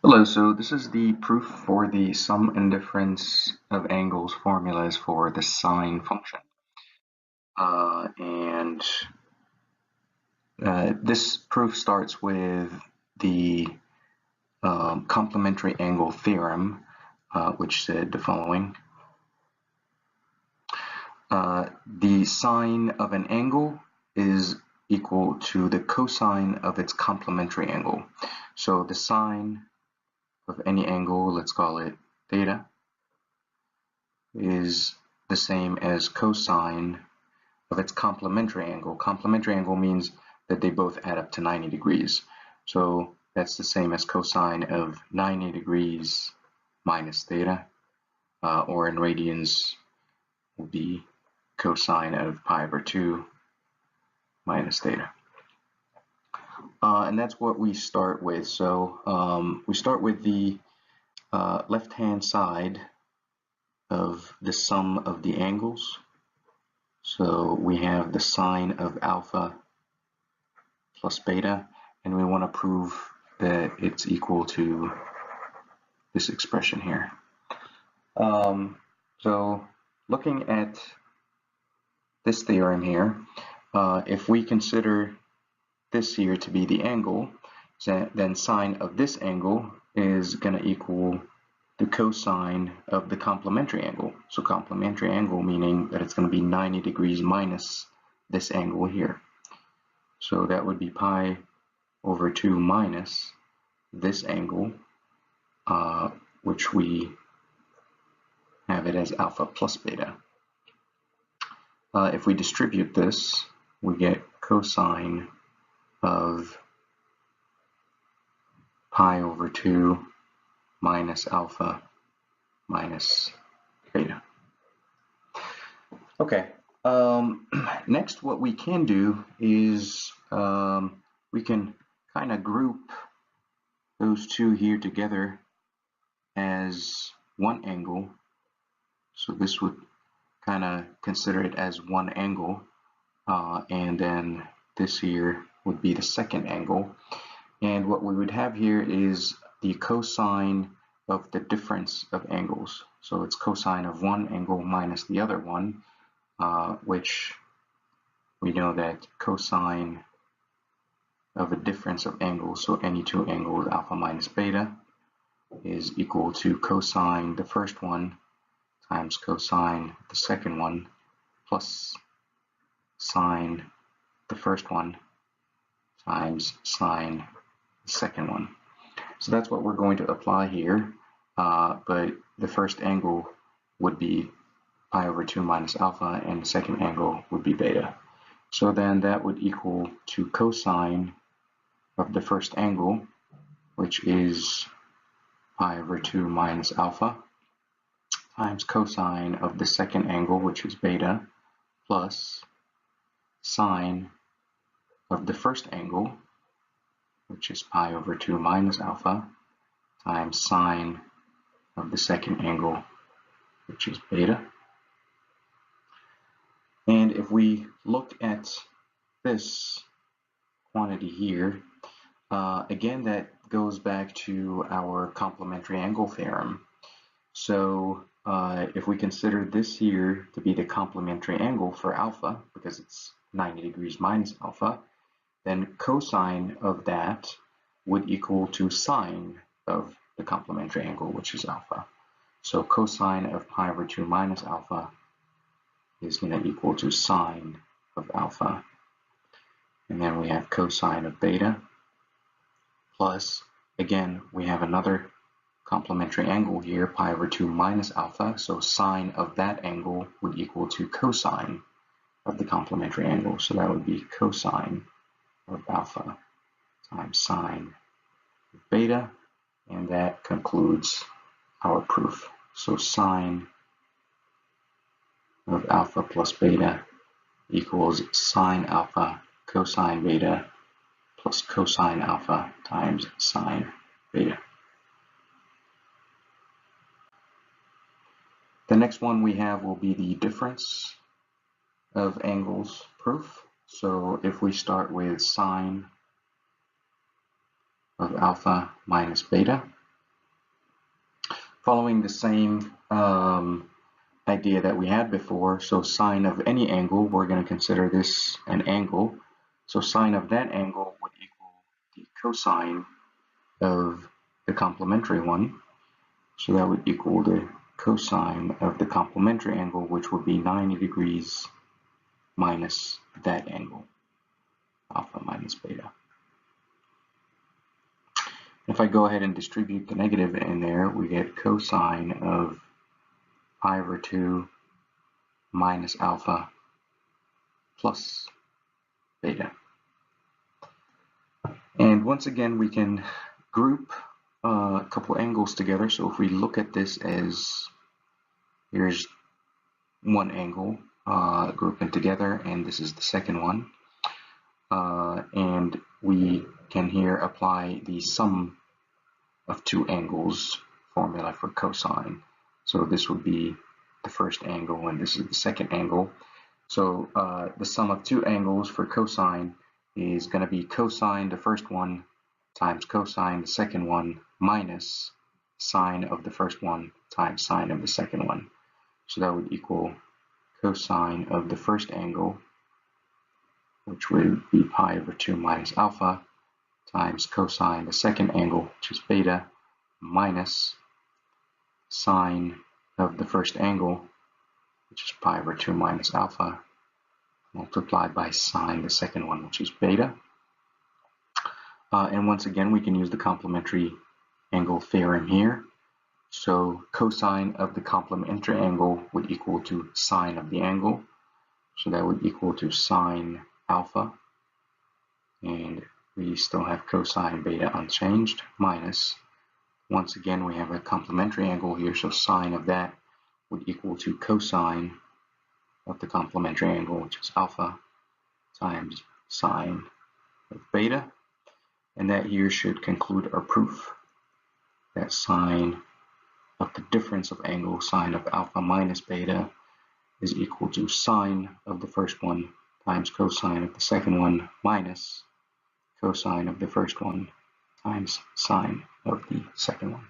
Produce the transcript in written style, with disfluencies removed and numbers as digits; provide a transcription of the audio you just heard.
Hello, so this is the proof for the sum and difference of angles formulas for the sine function. And this proof starts with the complementary angle theorem, which said the following. The sine of an angle is equal to the cosine of its complementary angle. So the sine of any angle, let's call it theta, is the same as cosine of its complementary angle. Complementary angle means that they both add up to 90 degrees. So that's the same as cosine of 90 degrees minus theta, or in radians will be cosine of pi over 2 minus theta. And that's what we start with. So we start with the left-hand side of the sum of the angles. So we have the sine of alpha plus beta, and we want to prove that it's equal to this expression here. So looking at this theorem here, if we consider this here to be the angle, then sine of this angle is going to equal the cosine of the complementary angle. So complementary angle meaning that it's going to be 90 degrees minus this angle here. So that would be pi over 2 minus this angle, which we have it as alpha plus beta. If we distribute this, we get cosine of pi over 2 minus alpha minus beta. Okay, next what we can do is we can kind of group those two here together as one angle. So this would kind of consider it as one angle, and then this here would be the second angle. And what we would have here is the cosine of the difference of angles. So it's cosine of one angle minus the other one, which we know that cosine of a difference of angles, so any two angles, alpha minus beta, is equal to cosine the first one times cosine the second one plus sine the first one times sine the second one. So that's what we're going to apply here, but the first angle would be pi over 2 minus alpha, and the second angle would be beta. So then that would equal to cosine of the first angle, which is pi over 2 minus alpha, times cosine of the second angle, which is beta, plus sine of the first angle, which is pi over 2 minus alpha, times sine of the second angle, which is beta. And if we look at this quantity here, again, that goes back to our complementary angle theorem. So if we consider this here to be the complementary angle for alpha, because it's 90 degrees minus alpha, then cosine of that would equal to sine of the complementary angle, which is alpha. So cosine of pi over 2 minus alpha is going to equal to sine of alpha. And then we have cosine of beta plus, again, we have another complementary angle here, pi over 2 minus alpha, so sine of that angle would equal to cosine of the complementary angle. So that would be cosine of alpha times sine of beta, and that concludes our proof. So sine of alpha plus beta equals sine alpha cosine beta plus cosine alpha times sine beta. The next one we have will be the difference of angles proof. So if we start with sine of alpha minus beta, following the same idea that we had before, so sine of any angle, we're going to consider this an angle. So sine of that angle would equal the cosine of the complementary one. So that would equal the cosine of the complementary angle, which would be 90 degrees minus that angle, alpha minus beta. If I go ahead and distribute the negative in there, we get cosine of pi over 2 minus alpha plus beta. And once again, we can group a couple angles together. So if we look at this as, here's one angle grouping together, and this is the second one. And we can here apply the sum of two angles formula for cosine. So this would be the first angle, and this is the second angle. So the sum of two angles for cosine is going to be cosine the first one times cosine the second one minus sine of the first one times sine of the second one. So that would equal cosine of the first angle, which would be pi over 2 minus alpha, times cosine the second angle, which is beta, minus sine of the first angle, which is pi over 2 minus alpha, multiplied by sine the second one, which is beta. And once again, we can use the complementary angle theorem here. So cosine of the complementary angle would equal to sine of the angle. So that would equal to sine alpha. And we still have cosine beta unchanged, minus, once again, we have a complementary angle here, so sine of that would equal to cosine of the complementary angle, which is alpha, times sine of beta. And that here should conclude our proof that sine of the difference of angle, sine of alpha minus beta, is equal to sine of the first one times cosine of the second one minus cosine of the first one times sine of the second one.